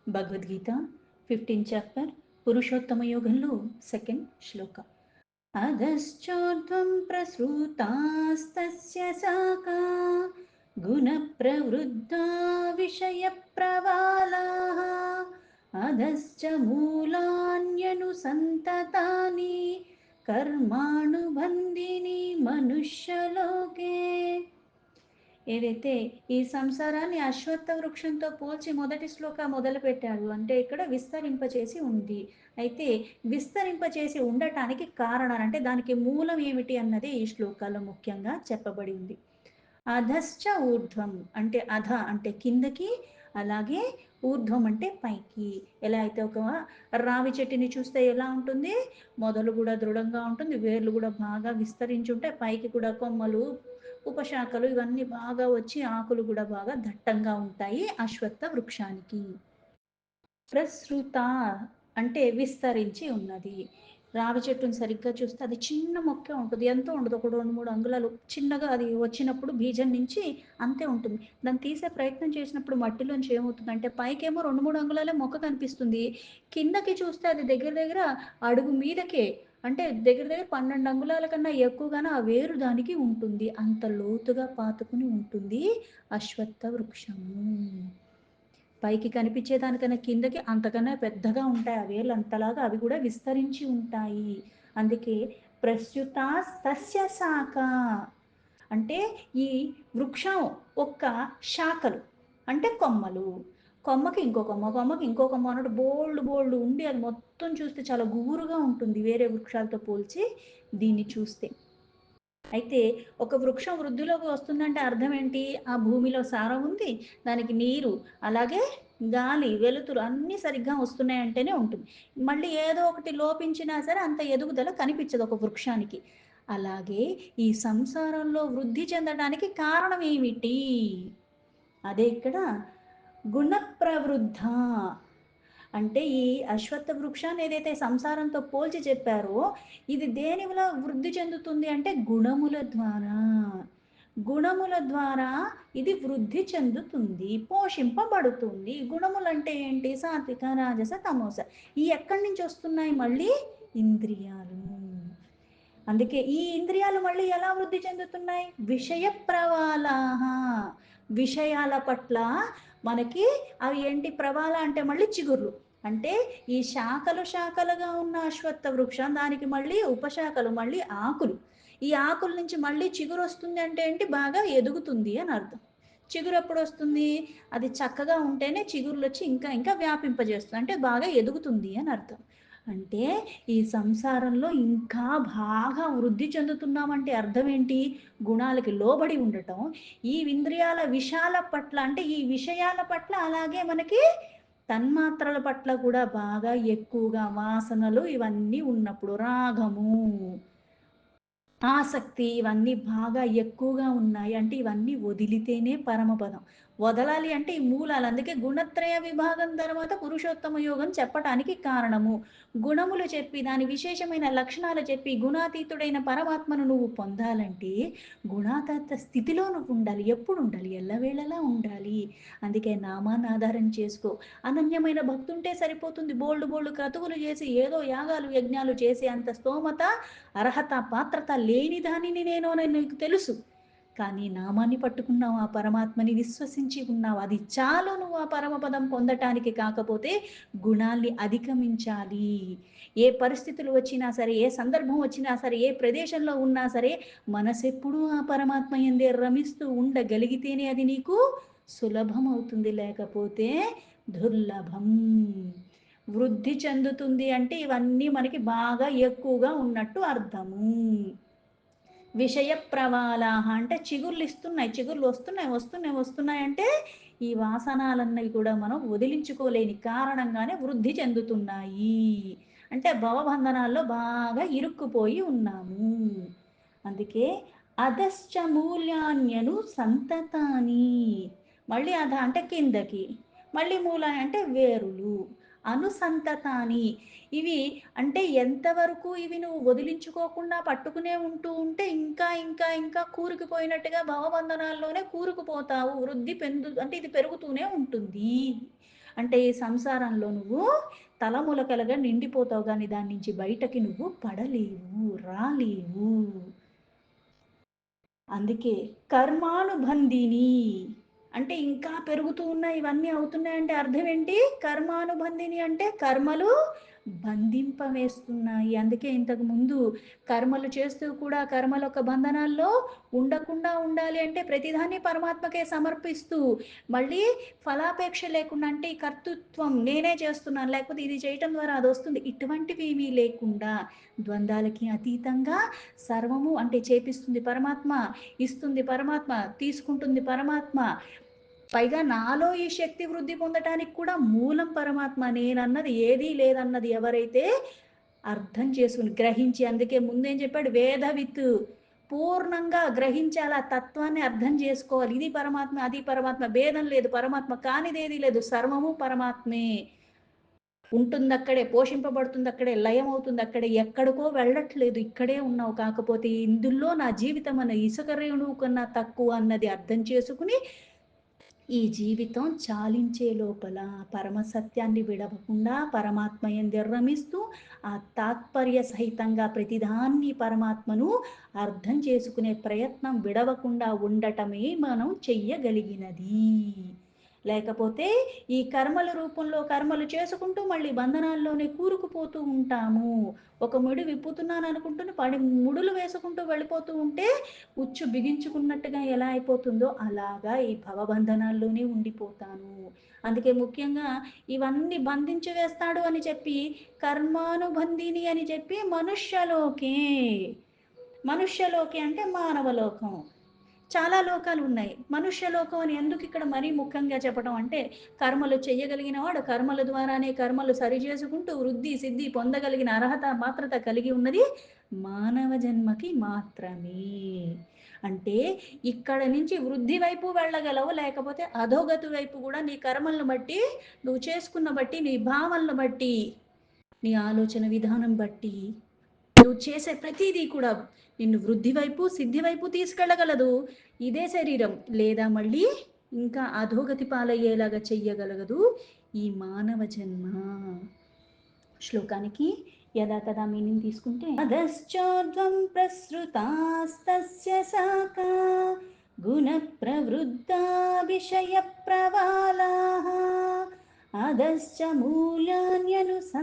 Bhagavad Gita 15th chapter Purushottama యోగంలో second శ్లోక. అధశ్చోర్ధ్వం ప్రసృతాస్తస్య శాఖా గుణప్రవృద్ధా విషయప్రవాలాః అధశ్చ మూలాన్యనుసంతతాని కర్మాణుబంధిని మనుష్యలోకే. ఏదైతే ఈ సంసారాన్ని అశ్వత్థ వృక్షంతో పోల్చి మొదటి శ్లోక మొదలుపెట్టాడు అంటే ఇక్కడ విస్తరింపచేసి ఉంది. అయితే విస్తరింపచేసి ఉండటానికి కారణాలు అంటే దానికి మూలం ఏమిటి అన్నది ఈ శ్లోకాల్లో ముఖ్యంగా చెప్పబడి ఉంది. అధశ్చ ఊర్ధ్వం అంటే అధ అంటే కిందకి, అలాగే ఊర్ధ్వం అంటే పైకి. ఎలా అయితే ఒక రావి చెట్టుని చూస్తే ఎలా ఉంటుంది, మొదలు కూడా దృఢంగా ఉంటుంది, వేర్లు కూడా బాగా విస్తరించి ఉంటాయి, పైకి కూడా కొమ్మలు ఉపశాఖలు ఇవన్నీ బాగా వచ్చి ఆకులు కూడా బాగా దట్టంగా ఉంటాయి అశ్వత్థ వృక్షానికి. ప్రసృత అంటే విస్తరించి ఉన్నది. రావి చెట్టుని సరిగ్గా చూస్తే అది చిన్న మొక్క ఉంటుంది, ఎంతో ఉండదు, ఒక 2-3 అంగుళాలు చిన్నగా అది వచ్చినప్పుడు బీజం నుంచి అంతే ఉంటుంది. దాన్ని తీసే ప్రయత్నం చేసినప్పుడు మట్టిలోంచి ఏమవుతుందంటే పైకేమో 2-3 అంగుళాలే మొక్క కనిపిస్తుంది, కిందకి చూస్తే అది దగ్గర దగ్గర అడుగు మీదకే, అంటే దగ్గర దగ్గర 12 అంగుళాల కన్నా ఎక్కువగానే ఆ వేరు దానికి ఉంటుంది. అంత లోతుగా పాతుకుని ఉంటుంది అశ్వత్థ వృక్షము. పైకి కనిపించేదానికన్నా కిందకి అంతకన్నా పెద్దగా ఉంటాయి ఆ వేర్లు, అంతలాగా అవి కూడా విస్తరించి ఉంటాయి. అందుకే ప్రస్యుత సస్య శాఖ అంటే ఈ వృక్షం ఒక్క శాఖలు అంటే కొమ్మలు, కొమ్మకి ఇంకో కొమ్మ, కొమ్మకి ఇంకో కొమ్మ అన్నట్టు బోల్డ్ బోల్డ్ ఉండి అది మొత్తం చూస్తే చాలా గుబురుగా ఉంటుంది వేరే వృక్షాలతో పోల్చి దీన్ని చూస్తే. అయితే ఒక వృక్షం వృద్ధిలోకి వస్తుందంటే అర్థం ఏంటి? ఆ భూమిలో సారం ఉంది, దానికి నీరు, అలాగే గాలి, వెలుతురు అన్నీ సరిగ్గా వస్తున్నాయంటేనే ఉంటుంది. మళ్ళీ ఏదో ఒకటి లోపించినా సరే అంత ఎదుగుదల కనిపించదు ఒక వృక్షానికి. అలాగే ఈ సంసారంలో వృద్ధి చెందడానికి కారణం ఏమిటి? అదే ఇక్కడ గుణప్రవృద్ధ అంటే ఈ అశ్వత్థ వృక్షాన్ని ఏదైతే సంసారంతో పోల్చి చెప్పారో ఇది దేని వల్ల వృద్ధి చెందుతుంది అంటే గుణముల ద్వారా. గుణముల ద్వారా ఇది వృద్ధి చెందుతుంది, పోషింపబడుతుంది. గుణములు అంటే ఏంటి? సాత్విక, రాజస, తమోస. ఈ ఎక్కడి నుంచి వస్తున్నాయి? మళ్ళీ ఇంద్రియాలు. అందుకే ఈ ఇంద్రియాలు మళ్ళీ ఎలా వృద్ధి చెందుతున్నాయి? విషయ ప్రవాలాహ, విషయాల పట్ల మనకి అవి ఏంటి? ప్రవాల అంటే మళ్ళీ చిగుర్లు, అంటే ఈ శాఖలు శాఖలుగా ఉన్న అశ్వత్థ వృక్షం దానికి మళ్ళీ ఉపశాఖలు, మళ్ళీ ఆకులు. ఈ ఆకుల నుంచి మళ్ళీ చిగురు వస్తుంది అంటే ఏంటి? బాగా ఎదుగుతుంది అని అర్థం. చిగురు ఎప్పుడు వస్తుంది? అది చక్కగా ఉంటేనే చిగురులు వచ్చి ఇంకా ఇంకా వ్యాపింపజేస్తుంది, అంటే బాగా ఎదుగుతుంది అని అర్థం. అంటే ఈ సంసారంలో ఇంకా బాగా వృద్ధి చెందుతున్నామంటే అర్థం ఏంటి? గుణాలకి లోబడి ఉండటం. ఈ ఇంద్రియాల విషయాల పట్ల అంటే ఈ విషయాల పట్ల, అలాగే మనకి తన్మాత్రల పట్ల కూడా బాగా ఎక్కువగా వాసనలు ఇవన్నీ ఉన్నప్పుడు రాగము, ఆసక్తి ఇవన్నీ బాగా ఎక్కువగా ఉన్నాయి అంటే ఇవన్నీ వదిలితేనే పరమపదం. వదలాలి అంటే ఈ మూలాలు. అందుకే గుణత్రయ విభాగం తర్వాత పురుషోత్తమ యోగం చెప్పటానికి కారణము. గుణములు చెప్పి దాని విశేషమైన లక్షణాలు చెప్పి గుణాతీతుడైన పరమాత్మను నువ్వు పొందాలంటే గుణాతీత స్థితిలో నువ్వు ఉండాలి. ఎప్పుడు ఉండాలి? ఎల్లవేళలా ఉండాలి. అందుకే నామాన్ని ఆధారం చేసుకో. అనన్యమైన భక్తి ఉంటే సరిపోతుంది. బోల్డు బోల్డు క్రతువులు చేసి ఏదో యాగాలు యజ్ఞాలు చేసే అంత స్తోమత, అర్హత, పాత్రత లేని దానిని నేను అని నీకు తెలుసు. కానీ నామాన్ని పట్టుకున్నావు, ఆ పరమాత్మని విశ్వసించి ఉన్నావు, అది చాలు నువ్వు ఆ పరమపదం పొందటానికి. కాకపోతే గుణాల్ని అధిగమించాలి. ఏ పరిస్థితులు వచ్చినా సరే, ఏ సందర్భం వచ్చినా సరే, ఏ ప్రదేశంలో ఉన్నా సరే మనసెప్పుడూ ఆ పరమాత్మ యందే రమిస్తూ ఉండగలిగితేనే అది నీకు సులభం అవుతుంది, లేకపోతే దుర్లభం. వృద్ధి చెందుతుంది అంటే ఇవన్నీ మనకి బాగా ఎక్కువగా ఉన్నట్టు అర్థము. విషయ ప్రవాలాహ అంటే చిగుర్లు ఇస్తున్నాయి, చిగుర్లు వస్తున్నాయి వస్తున్నాయి వస్తున్నాయి అంటే ఈ వాసనాలన్నవి కూడా మనం వదిలించుకోలేని కారణంగానే వృద్ధి చెందుతున్నాయి. అంటే భవబంధనాల్లో బాగా ఇరుక్కుపోయి ఉన్నాము. అందుకే అధశ్చ మూల్యాన్యను సంతతాని, మళ్ళీ అధ అంటే కిందకి, మళ్ళీ మూల అంటే వేరులు, అనుసంతతాని ఇవి అంటే ఎంతవరకు ఇవి నువ్వు వదిలించుకోకుండా పట్టుకునే ఉంటూ ఉంటే ఇంకా ఇంకా ఇంకా కూరుకుపోయినట్టుగా భవబంధనాల్లోనే కూరుకుపోతావు. వృద్ధి అంటే ఇది పెరుగుతూనే ఉంటుంది. అంటే ఈ సంసారంలో నువ్వు తలములకలుగా నిండిపోతావు కానీ దాని నుంచి బయటకి నువ్వు పడలేవు, రాలేవు. అందుకే కర్మానుబంధిని అంటే ఇంకా పెరుగుతూ ఉన్నాయి, ఇవన్నీ అవుతున్నాయంటే అర్థం ఏంటి? కర్మానుబంధిని అంటే కర్మలు బంధింపవేస్తున్నాయి. అందుకే ఇంతకు ముందు కర్మలు చేస్తూ కూడా కర్మల యొక్క బంధనాల్లో ఉండకుండా ఉండాలి అంటే ప్రతిదాన్ని పరమాత్మకే సమర్పిస్తూ మళ్ళీ ఫలాపేక్ష లేకుండా అంటే ఈ కర్తృత్వం నేనే చేస్తున్నాను లేకపోతే ఇది చేయటం ద్వారా అది వస్తుంది ఇటువంటివి ఏమీ లేకుండా ద్వంద్వాలకి అతీతంగా సర్వము అంటే చేపిస్తుంది పరమాత్మ, ఇస్తుంది పరమాత్మ, తీసుకుంటుంది పరమాత్మ. పైగా నాలో ఈ శక్తి వృద్ధి పొందటానికి కూడా మూలం పరమాత్మ. నేనన్నది ఏదీ లేదన్నది ఎవరైతే అర్థం చేసుకుని గ్రహించి అందుకే ముందేం చెప్పాడు వేదవిత్ పూర్ణంగా గ్రహించాలి, ఆ తత్వాన్ని అర్థం చేసుకోవాలి. ఇది పరమాత్మ అది పరమాత్మ భేదం లేదు, పరమాత్మ కానిదేది లేదు, సర్వము పరమాత్మే. ఉంటుంది అక్కడే, పోషింపబడుతుంది అక్కడే, లయం అవుతుంది అక్కడే, ఎక్కడికో వెళ్ళట్లేదు, ఇక్కడే ఉన్నావు. కాకపోతే ఇందులో నా జీవితం అన్న ఇసుక రేణువు కన్నా తక్కువ అన్నది అర్థం చేసుకుని ఈ జీవితం చాలించే లోపల పరమసత్యాన్ని విడవకుండా పరమాత్మ యందు రమిస్తూ ఆ తాత్పర్య సహితంగా ప్రతిదాన్ని పరమాత్మను అర్థం చేసుకునే ప్రయత్నం విడవకుండా ఉండటమే మనం చెయ్యగలిగినది. లేకపోతే ఈ కర్మల రూపంలో కర్మలు చేసుకుంటూ మళ్ళీ బంధనాల్లోనే కూరుకుపోతూ ఉంటాము. ఒక ముడి విప్పుతున్నాను అనుకుంటూనే ముడులు వేసుకుంటూ వెళ్ళిపోతూ ఉంటే ఉచ్చు బిగించుకున్నట్టుగా ఎలా అయిపోతుందో అలాగా ఈ భవబంధనాల్లోనే ఉండిపోతాను. అందుకే ముఖ్యంగా ఇవన్నీ బంధించి వేస్తాడు అని చెప్పి కర్మానుబంధిని అని చెప్పి మనుష్యలోకే అంటే మానవలోకం. చాలా లోకాలు ఉన్నాయి. మనుష్యలోకం అని ఎందుకు ఇక్కడ మరీ ముఖ్యంగా చెప్పడం అంటే కర్మలు చెయ్యగలిగిన వాడు కర్మల ద్వారానే కర్మలు సరిచేసుకుంటూ వృద్ధి సిద్ధి పొందగలిగిన అర్హత మాత్రత కలిగి ఉన్నది మానవ జన్మకి మాత్రమే. అంటే ఇక్కడ నుంచి వృద్ధి వైపు వెళ్ళగలవు, లేకపోతే అధోగతి వైపు కూడా నీ కర్మలను బట్టి నువ్వు చేసుకున్న బట్టి నీ భావనలు బట్టి నీ ఆలోచన విధానం బట్టి నువ్వు చేసే ప్రతిదీ కూడా నిన్ను వృద్ధి వైపు సిద్ధి వైపు తీసుకెళ్ళగలదు ఇదే శరీరం, లేదా మళ్ళీ ఇంకా అధోగతి పాలయ్యేలాగా చెయ్యగలగదు ఈ మానవ జన్మ. శ్లోకానికి యథాతథా మీనింగ్ తీసుకుంటే అధశ్చోర్ధ్వం ప్రసృతాస్తస్య శాఖా గుణ ప్రవృద్ధా విషయ ప్రవాళాః అధశ్చ మూలాన్యనుసంతతాని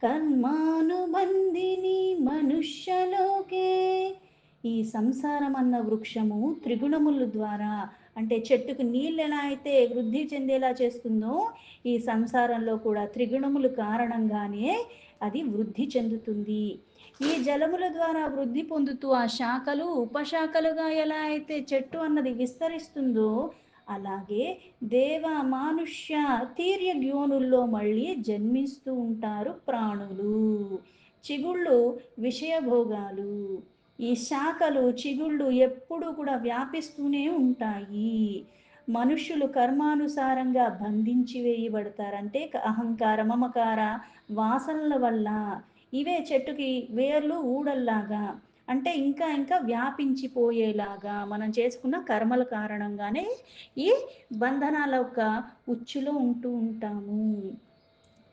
కర్మానుబంధిని మనుష్యలోకే. ఈ సంసారం అన్న వృక్షము త్రిగుణముల ద్వారా అంటే చెట్టుకు నీళ్ళు ఎలా అయితే వృద్ధి చెందేలా చేస్తుందో ఈ సంసారంలో కూడా త్రిగుణములు కారణంగానే అది వృద్ధి చెందుతుంది. ఈ జలముల ద్వారా వృద్ధి పొందుతూ ఆ శాఖలు ఉపశాఖలుగా ఎలా అయితే చెట్టు అన్నది విస్తరిస్తుందో అలాగే దేవ మానుష్య తీర్య యోనుల్లో మళ్ళీ జన్మిస్తూ ఉంటారు ప్రాణులు. చిగుళ్ళు విషయభోగాలు, ఈ శాఖలు చిగుళ్ళు ఎప్పుడూ కూడా వ్యాపిస్తూనే ఉంటాయి. మనుష్యులు కర్మానుసారంగా బంధించి వేయబడతారంటే అహంకార మమకార వాసనల వల్ల. ఇవే చెట్టుకి వేర్లు ఊడల్లాగా అంటే ఇంకా ఇంకా వ్యాపించిపోయేలాగా మనం చేసుకున్న కర్మల కారణంగానే ఈ బంధనాల యొక్క ఉచ్చులో ఉంటూ ఉంటాము.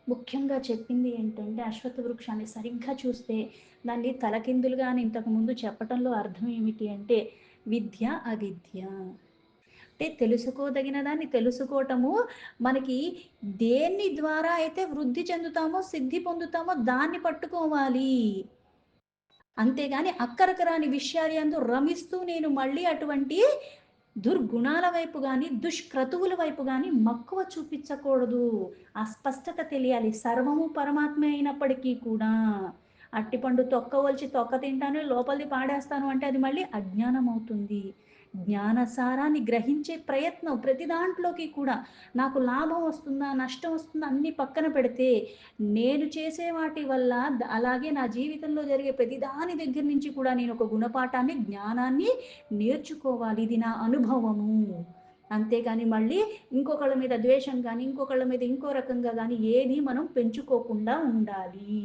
ముఖ్యంగా చెప్పింది ఏంటంటే అశ్వత్థ వృక్షాన్ని సరిగ్గా చూస్తే దాన్ని తలకిందులుగా అని ఇంతకుముందు చెప్పటంలో అర్థం ఏమిటి అంటే విద్య అవిద్య అంటే తెలుసుకోదగిన దాన్ని తెలుసుకోవటము, మనకి దేన్ని ద్వారా అయితే వృద్ధి చెందుతామో సిద్ధి పొందుతామో దాన్ని పట్టుకోవాలి. అంతేగాని అక్కరకు రాని విషయాలందు రమిస్తూ నేను మళ్ళీ అటువంటి దుర్గుణాల వైపు కానీ దుష్క్రతువుల వైపు కానీ మక్కువ చూపించకూడదు. ఆ స్పష్టత తెలియాలి. సర్వము పరమాత్మ అయినప్పటికీ కూడా అట్టిపండు తొక్క ఒలిచి తొక్క తింటాను లోపలిది పాడేస్తాను అంటే అది మళ్ళీ అజ్ఞానం అవుతుంది. జ్ఞానసారాన్ని గ్రహించే ప్రయత్నం ప్రతి దాంట్లోకి కూడా నాకు లాభం వస్తుందా నష్టం వస్తుందా అన్ని పక్కన పెడితే నేను చేసే వాటి వల్ల అలాగే నా జీవితంలో జరిగే ప్రతిదాని దగ్గర నుంచి కూడా నేను ఒక గుణపాఠాన్ని జ్ఞానాన్ని నేర్చుకోవాలి. ఇది నా అనుభవము. అంతేగాని మళ్ళీ ఇంకొకళ్ళ మీద ద్వేషం కానీ ఇంకొకళ్ళ మీద ఇంకో రకంగా కానీ ఏది మనం పెంచుకోకుండా ఉండాలి.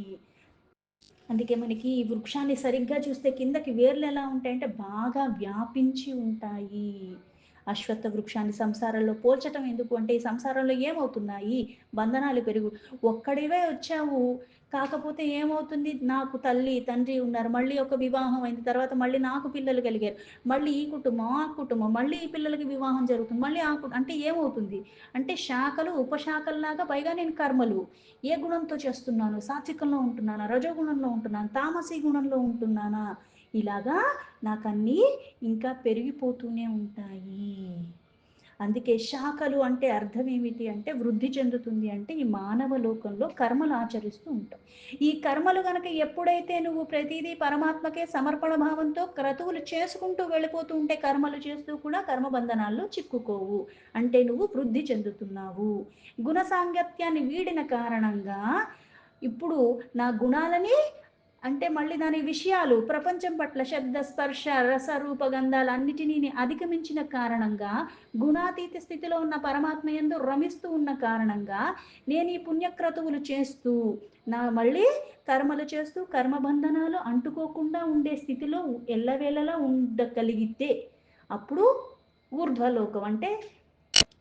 అందుకే మనకి ఈ వృక్షాన్ని సరిగ్గా చూస్తే కిందకి వేర్లు ఎలా ఉంటాయంటే బాగా వ్యాపించి ఉంటాయి. అశ్వత్థ వృక్షాన్ని సంసారంలో పోల్చటం ఎందుకు అంటే, ఈ సంసారంలో ఏమవుతున్నాయి? బంధనాలు పెరుగు ఒక్కడివే వచ్చావు. కాకపోతే ఏమవుతుంది? నాకు తల్లి, తండ్రి ఉన్నారు. మళ్ళీ ఒక వివాహం అయింది. తర్వాత మళ్ళీ నాకు పిల్లలు కలిగారు. మళ్ళీ ఈ కుటుంబం, ఆ కుటుంబం, మళ్ళీ ఈ పిల్లలకి వివాహం జరుగుతుంది. మళ్ళీ ఆ అంటే ఏమవుతుంది? అంటే శాఖలు, ఉపశాఖల్లాగా పైగా నేను కర్మలు. ఏ గుణంతో చేస్తున్నాను? సాత్వికంలో ఉంటున్నానా? రజోగుణంలో ఉంటున్నానా? తామసీ గుణంలో ఉంటున్నానా? ఇలాగా నాకన్నీ ఇంకా పెరిగిపోతూనే ఉంటాయి. అందుకే శాఖలు అంటే అర్థం ఏమిటి అంటే, వృద్ధి చెందుతుంది అంటే ఈ మానవ లోకంలో కర్మలు ఆచరిస్తూ ఉంటాం. ఈ కర్మలు గనక ఎప్పుడైతే నువ్వు ప్రతీదీ పరమాత్మకే సమర్పణ భావంతో క్రతువులు చేసుకుంటూ వెళ్ళిపోతూ ఉంటే, కర్మలు చేస్తూ కూడా కర్మబంధనాల్లో చిక్కుకోవు. అంటే నువ్వు వృద్ధి చెందుతున్నావు. గుణ సాంగత్యాన్ని వీడిన కారణంగా ఇప్పుడు నా గుణాలని అంటే మళ్ళీ దాని విషయాలు ప్రపంచం పట్ల శబ్ద, స్పర్శ, రస, రూప, గంధాలన్నిటిని అధిగమించిన కారణంగా, గుణాతీత స్థితిలో ఉన్న పరమాత్మ యందు రమిస్తూ ఉన్న కారణంగా, నేను ఈ పుణ్యక్రతువులు చేస్తూ, నా మళ్ళీ కర్మలు చేస్తూ, కర్మబంధనాలు అంటుకోకుండా ఉండే స్థితిలో ఎల్లవేళలా ఉండగలిగితే, అప్పుడు ఊర్ధ్వలోకం అంటే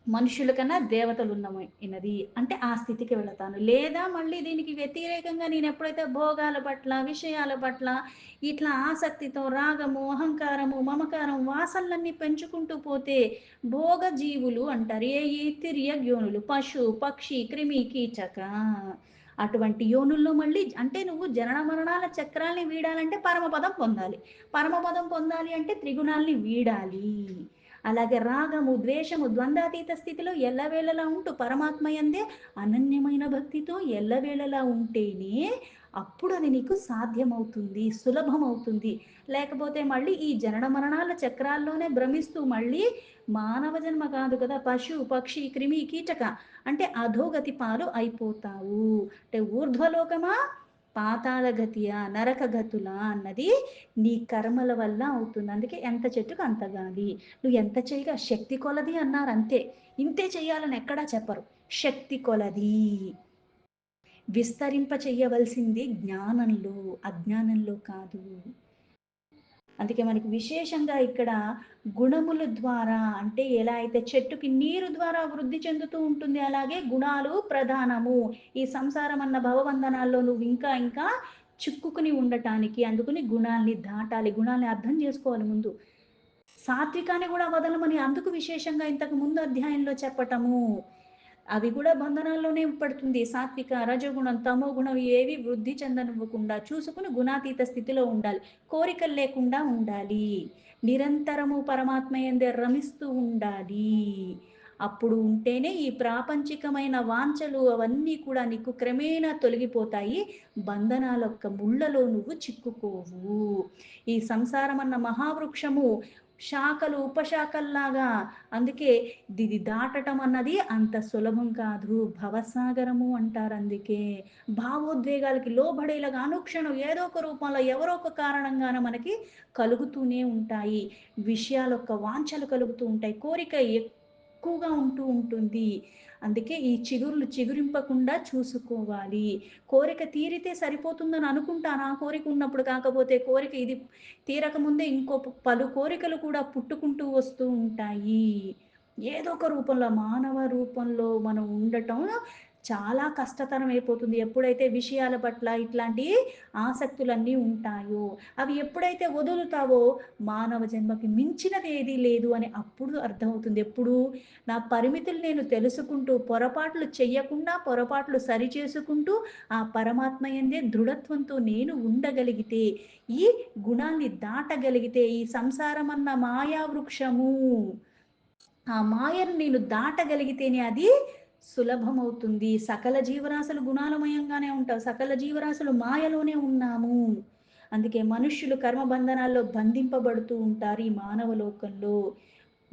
మనుషుల కన్నా దేవతలున్నమైనది. అంటే ఆ స్థితికి వెళతాను. లేదా మళ్ళీ దీనికి వ్యతిరేకంగా నేనెప్పుడైతే భోగాల పట్ల, విషయాల పట్ల ఇట్లా ఆసక్తితో రాగము, అహంకారము, మమకారం, వాసనలన్నీ పెంచుకుంటూ పోతే భోగ జీవులు అంటారు. ఏయి తిర్యగ్యోనులు పశు, పక్షి, క్రిమి, కీచక. అటువంటి యోనుల్లో మళ్ళీ అంటే నువ్వు జనన మరణాల చక్రాల్ని వీడాలంటే పరమపదం పొందాలి. పరమపదం పొందాలి అంటే త్రిగుణాల్ని వీడాలి. అలాగే రాగము, ద్వేషము, ద్వంద్వాతీత స్థితిలో ఎల్లవేళలా ఉంటూ పరమాత్మయందే అనన్యమైన భక్తితో ఎల్లవేళలా ఉంటేనే అప్పుడు అది నీకు సాధ్యమవుతుంది, సులభమవుతుంది. లేకపోతే మళ్ళీ ఈ జనన మరణాల చక్రాల్లోనే భ్రమిస్తూ మళ్ళీ మానవ జన్మ కాదు కదా, పశు, పక్షి, క్రిమి, కీటక అంటే అధోగతి పాలు అయిపోతావు. అంటే ఊర్ధ్వలోకమా, పాతాళ గతియా, నరక గతులా అన్నది నీ కర్మల వల్ల అవుతుంది. అందుకే ఎంత చెట్టుకు అంత గాలి. నువ్వు ఎంత చేయగా శక్తి కొలది అన్నారు అంతే. ఇంతే చెయ్యాలని ఎక్కడా చెప్పరు. శక్తి కొలది. విస్తరింప చెయ్యవలసింది జ్ఞానంలో, అజ్ఞానంలో కాదు. అందుకే మనకి విశేషంగా ఇక్కడ గుణముల ద్వారా అంటే ఎలా అయితే చెట్టుకి నీరు ద్వారా వృద్ధి చెందుతూ ఉంటుంది, అలాగే గుణాలు ప్రధానము. ఈ సంసారం అన్న భవబంధనాల్లో నువ్వు ఇంకా ఇంకా చిక్కుకుని ఉండటానికి అందుకని గుణాల్ని దాటాలి. గుణాల్ని అర్థం చేసుకోవాలి ముందు. సాత్వికాన్ని కూడా వదలమని అందుకు విశేషంగా ఇంతకు ముందు అధ్యాయంలో చెప్పటము. అవి కూడా బంధనాల్లోనే పడుతుంది. సాత్విక, రజోగుణం, తమో గుణం ఏవి వృద్ధి చెందనివ్వకుండా చూసుకుని గుణాతీత స్థితిలో ఉండాలి. కోరికలు లేకుండా ఉండాలి. నిరంతరము పరమాత్మ యందే రమిస్తూ ఉండాలి. అప్పుడు ఉంటేనే ఈ ప్రాపంచికమైన వాంఛలు అవన్నీ కూడా నీకు క్రమేణా తొలగిపోతాయి. బంధనాలొక్క ముళ్ళలో నువ్వు చిక్కుకోవు. ఈ సంసారం అన్న మహావృక్షము శాఖలు, ఉపశాఖల్లాగా అందుకే ఇది దాటటం అన్నది అంత సులభం కాదు. భవసాగరము అంటారు అందుకే. భావోద్వేగాలకి లోబడేలాగా అనుక్షణం ఏదో ఒక రూపంలో ఎవరో ఒక కారణంగాన మనకి కలుగుతూనే ఉంటాయి. విషయాలొక్క వాంఛలు కలుగుతూ ఉంటాయి. కోరిక ఎక్కువగా ఉంటూ ఉంటుంది. అందుకే ఈ చిగుర్లు చిగురింపకుండా చూసుకోవాలి. కోరిక తీరితే సరిపోతుందని అనుకుంటాను. ఆ కోరిక ఉన్నప్పుడు కాకపోతే కోరిక ఇది తీరకముందే ఇంకో పలు కోరికలు కూడా పుట్టుకుంటూ వస్తూ ఉంటాయి. ఏదో ఒక రూపంలో మానవ రూపంలో మనం ఉండటం చాలా కష్టతరం అయిపోతుంది. ఎప్పుడైతే విషయాల పట్ల ఇట్లాంటి ఆసక్తులన్నీ ఉంటాయో, అవి ఎప్పుడైతే వదులుతావో మానవ జన్మకి మించినది ఏదీ లేదు అని అప్పుడు అర్థమవుతుంది. ఎప్పుడు నా పరిమితులు నేను తెలుసుకుంటూ, పొరపాట్లు చెయ్యకుండా, పొరపాట్లు సరిచేసుకుంటూ, ఆ పరమాత్మ యందే దృఢత్వంతో నేను ఉండగలిగితే, ఈ గుణాన్ని దాటగలిగితే, ఈ సంసారమన్న మాయా వృక్షము ఆ మాయను నేను దాటగలిగితేనే అది సులభమవుతుంది. సకల జీవరాశులు గుణాలమయంగానే ఉంటావు. సకల జీవరాశులు మాయలోనే ఉన్నాము. అందుకే మనుష్యులు కర్మబంధనాల్లో బంధింపబడుతూ ఉంటారు ఈ మానవ లోకంలో.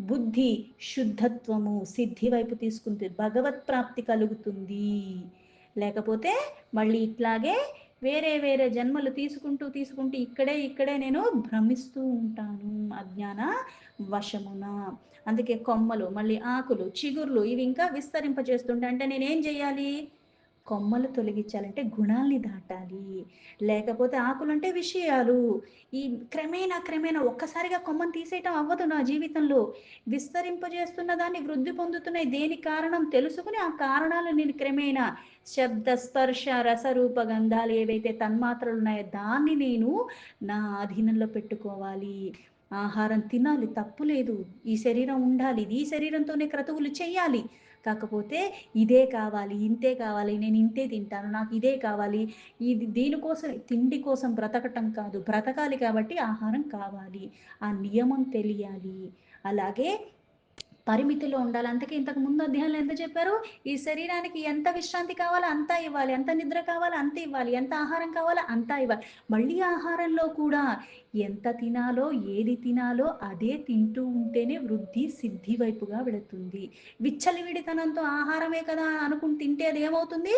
బుద్ధి శుద్ధత్వము సిద్ధి వైపు తీసుకుంటే భగవత్ ప్రాప్తి కలుగుతుంది. లేకపోతే మళ్ళీ ఇట్లాగే వేరే వేరే జన్మలు తీసుకుంటూ ఇక్కడే నేను భ్రమిస్తూ ఉంటాను అజ్ఞాన వశమున. అందుకే కొమ్మలు, మళ్ళీ ఆకులు, చిగుర్లు ఇవి ఇంకా విస్తరింపజేస్తుంటాయి. అంటే నేనేం చేయాలి? కొమ్మలు తొలగించాలంటే గుణాల్ని దాటాలి. లేకపోతే ఆకులంటే విషయాలు. ఈ క్రమేణా ఒక్కసారిగా కొమ్మని తీసేయటం అవ్వదు నా జీవితంలో. విస్తరింపజేస్తున్న దాన్ని వృద్ధి పొందుతున్నాయి. దేనికి కారణం తెలుసుకొని ఆ కారణాలు నేను క్రమేణా శబ్ద, స్పర్శ, రసరూప గంధాలు ఏవైతే తన్మాత్రలున్నాయో దాన్ని నేను నా అధీనంలో పెట్టుకోవాలి. ఆహారం తినాలి తప్పు లేదు. ఈ శరీరం ఉండాలి. ఈ శరీరంతోనే క్రతువులు చెయ్యాలి. కాకపోతే ఇదే కావాలి, ఇంతే కావాలి, నేను ఇంతే తింటాను, నాకు ఇదే కావాలి. దీనికోసం తిండి కోసం బ్రతకటం కాదు. బ్రతకాలి కాబట్టి ఆహారం కావాలి. ఆ నియమం తెలియాలి. అలాగే పరిమితిలో ఉండాలి. అందుకే ఇంతకు ముందు అధ్యాయంలో ఎంత చెప్పారు? ఈ శరీరానికి ఎంత విశ్రాంతి కావాలో అంతా ఇవ్వాలి. ఎంత నిద్ర కావాలో అంత ఇవ్వాలి. ఎంత ఆహారం కావాలో అంతా ఇవ్వాలి. మళ్ళీ ఆహారంలో కూడా ఎంత తినాలో, ఏది తినాలో అదే తింటూ ఉంటేనే వృద్ధి, సిద్ధి వైపుగా వెళుతుంది. విచ్చలవిడితనంతో ఆహారమే కదా అనుకుని తింటే అది ఏమవుతుంది?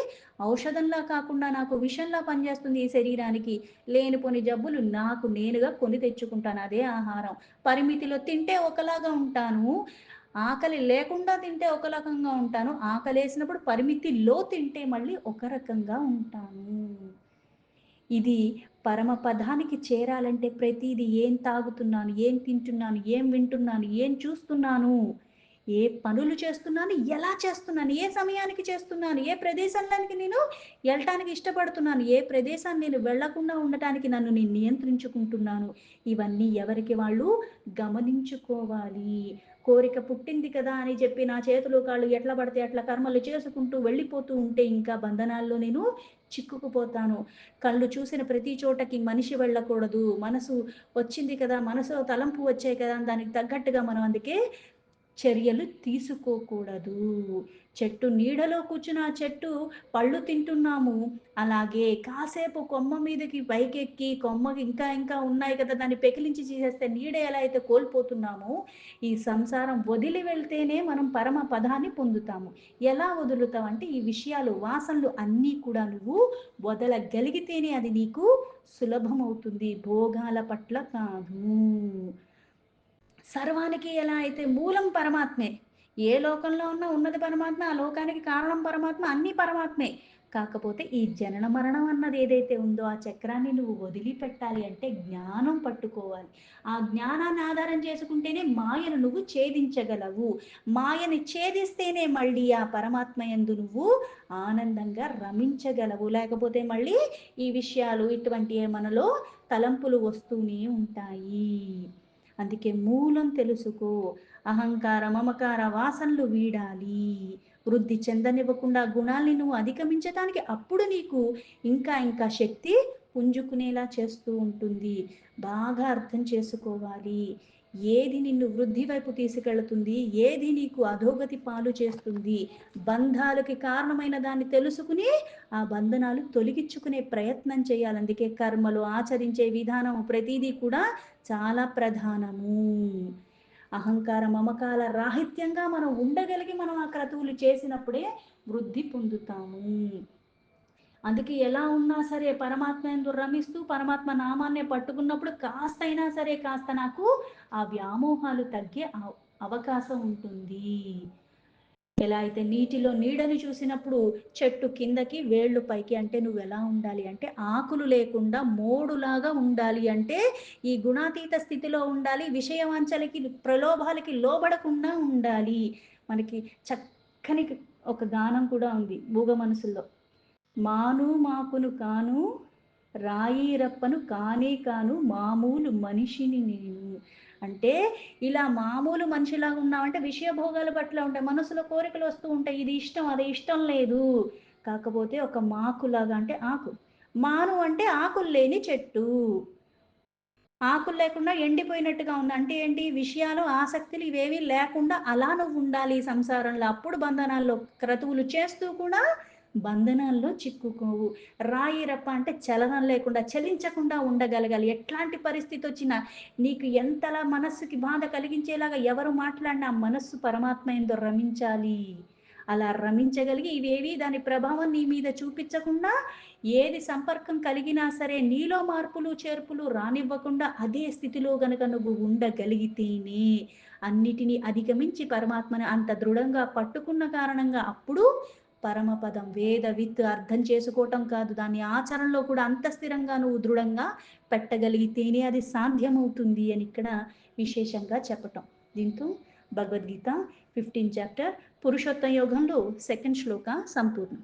ఔషధంలా కాకుండా నాకు విషంలా పనిచేస్తుంది ఈ శరీరానికి. లేనిపోని జబ్బులు నాకు నేనుగా కొని తెచ్చుకుంటాను అదే ఆహారం. పరిమితిలో తింటే ఒకలాగా ఉంటాను. ఆకలి లేకుండా తింటే ఒక రకంగా ఉంటాను. ఆకలేసినప్పుడు పరిమితిలో తింటే మళ్ళీ ఒక రకంగా ఉంటాను. ఇది పరమపదానికి చేరాలంటే ప్రతీది ఏం తాగుతున్నాను, ఏం తింటున్నాను, ఏం వింటున్నాను, ఏం చూస్తున్నాను, ఏ పనులు చేస్తున్నాను, ఎలా చేస్తున్నాను, ఏ సమయానికి చేస్తున్నాను, ఏ ప్రదేశంలోనికి నేను ఎళ్ళటానికి ఇష్టపడుతున్నాను, ఏ ప్రదేశాన్ని నేను వెళ్ళకుండా ఉండటానికి నన్ను నేను నియంత్రించుకుంటున్నాను. ఇవన్నీ ఎవరికి వాళ్ళు గమనించుకోవాలి. కోరిక పుట్టింది కదా అని చెప్పి నా చేతులు, కాళ్ళు ఎట్లా పడితే అట్లా కర్మలు చేసుకుంటూ వెళ్ళిపోతూ ఉంటే ఇంకా బంధనాల్లో నేను చిక్కుకుపోతాను. కళ్ళు చూసిన ప్రతి చోటకి మనిషి వెళ్ళకూడదు. మనసు వచ్చింది కదా! మనసులో తలంపు వచ్చాయి కదా! అని దానికి తగ్గట్టుగా మనం అందుకే చర్యలు తీసుకోకూడదు. చెట్టు నీడలో కూర్చుని ఆ చెట్టు పళ్ళు తింటున్నాము. అలాగే కాసేపు కొమ్మ మీదకి పైకెక్కి కొమ్మకి ఇంకా ఉన్నాయి కదా! దాన్ని పెకిలించి తీసేస్తే నీడ ఎలా అయితే కోల్పోతున్నామో, ఈ సంసారం వదిలి వెళ్తేనే మనం పరమ పదాన్ని పొందుతాము. ఎలా వదులుతాం అంటే ఈ విషయాలు, వాసనలు అన్నీ కూడా నువ్వు వదలగలిగితేనే అది నీకు సులభమవుతుంది. భోగాల పట్ల కాదు. సర్వానికి ఎలా అయితే మూలం పరమాత్మే. ఏ లోకంలో ఉన్నా ఉన్నది పరమాత్మ, ఆ లోకానికి కారణం పరమాత్మ, అన్నీ పరమాత్మే. కాకపోతే ఈ జనన మరణం అన్నది ఏదైతే ఉందో ఆ చక్రాన్ని నువ్వు వదిలిపెట్టాలి అంటే జ్ఞానం పట్టుకోవాలి. ఆ జ్ఞానాన్ని ఆధారం చేసుకుంటేనే మాయను నువ్వు ఛేదించగలవు. మాయని ఛేదిస్తేనే మళ్ళీ ఆ పరమాత్మ యందు నువ్వు ఆనందంగా రమించగలవు. లేకపోతే మళ్ళీ ఈ విషయాలు ఇటువంటియే మనలో తలంపులు వస్తూనే ఉంటాయి. అందుకే మూలం తెలుసుకో. అహంకార, మమకార వాసనలు వీడాలి. వృద్ధి చెందనివ్వకుండా గుణాల్ని నువ్వు అధిగమించటానికి అప్పుడు నీకు ఇంకా శక్తి పుంజుకునేలా చేస్తూ ఉంటుంది. బాగా అర్థం చేసుకోవాలి. ఏది నిన్ను వృద్ధి వైపు తీసుకెళ్తుంది, ఏది నీకు అధోగతి పాలు చేస్తుంది. బంధాలకి కారణమైన దాన్ని తెలుసుకుని ఆ బంధనాలు తొలగించుకునే ప్రయత్నం చేయాలి. అందుకే కర్మలు ఆచరించే విధానం ప్రతీదీ కూడా చాలా ప్రధానము. అహంకార, మమకార రాహిత్యంగా మనం ఉండగలిగి మనం ఆ క్రతువులు చేసినప్పుడే వృద్ధి పొందుతాము. అందుకే ఎలా ఉన్నా సరే పరమాత్మ యందు రమిస్తూ పరమాత్మ నామాన్నే పట్టుకున్నప్పుడు కాస్తైనా సరే కాస్త నాకు ఆ వ్యామోహాలు తగ్గే అవకాశం ఉంటుంది. ఎలా అయితే నీటిలో నీడని చూసినప్పుడు చెట్టు కిందకి వేళ్ళు పైకి అంటే నువ్వెలా ఉండాలి అంటే ఆకులు లేకుండా మోడులాగా ఉండాలి అంటే ఈ గుణాతీత స్థితిలో ఉండాలి. విషయవాంఛలకి, ప్రలోభాలకి లోబడకుండా ఉండాలి. మనకి చక్కని ఒక గానం కూడా ఉంది మూగ మనసుల్లో. మాను మాకును కాను రాయి రప్పను కానే కాను మామూలు మనిషిని నేను. అంటే ఇలా మామూలు మనిషిలాగా ఉన్నామంటే విషయ భోగాల పట్ల ఉంటాయి. మనసులో కోరికలు వస్తూ ఉంటాయి. ఇది ఇష్టం, అది ఇష్టం లేదు. కాకపోతే ఒక మాకులాగా అంటే ఆకు. మాను అంటే ఆకులు లేని చెట్టు. ఆకులు లేకుండా ఎండిపోయినట్టుగా ఉంది. అంటే ఏంటి? విషయాలు, ఆసక్తులు ఇవేవీ లేకుండా అలా నువ్వుండాలి సంసారంలో. అప్పుడు బంధనాల్లో క్రతువులు చేస్తూ కూడా బంధనాల్లో చిక్కుకోవు. రాయి రప్ప అంటే చలనం లేకుండా, చలించకుండా ఉండగలగాలి. ఎట్లాంటి పరిస్థితొచ్చినా నీకు ఎంతలా మనస్సుకి బాధ కలిగించేలాగా ఎవరు మాట్లాడినా మనస్సు పరమాత్మ యందు రమించాలి. అలా రమించగలిగి ఇవేవి దాని ప్రభావం నీ మీద చూపించకుండా ఏది సంపర్కం కలిగినా సరే నీలో మార్పులు, చేర్పులు రానివ్వకుండా అదే స్థితిలో గనక నువ్వు ఉండగలిగితేనే అన్నిటిని అధిగమించి పరమాత్మని అంత దృఢంగా పట్టుకున్న కారణంగా అప్పుడు పరమపదం. వేద విత్ అర్థం చేసుకోవటం కాదు, దాన్ని ఆచరణలో కూడా అంత స్థిరంగా నువ్వు దృఢంగా పెట్టగలిగితేనే అది సాధ్యమవుతుంది అని ఇక్కడ విశేషంగా చెప్పటం. దీంతో భగవద్గీత 15 చాప్టర్ పురుషోత్త యోగంలో సెకండ్ శ్లోక సంపూర్ణం.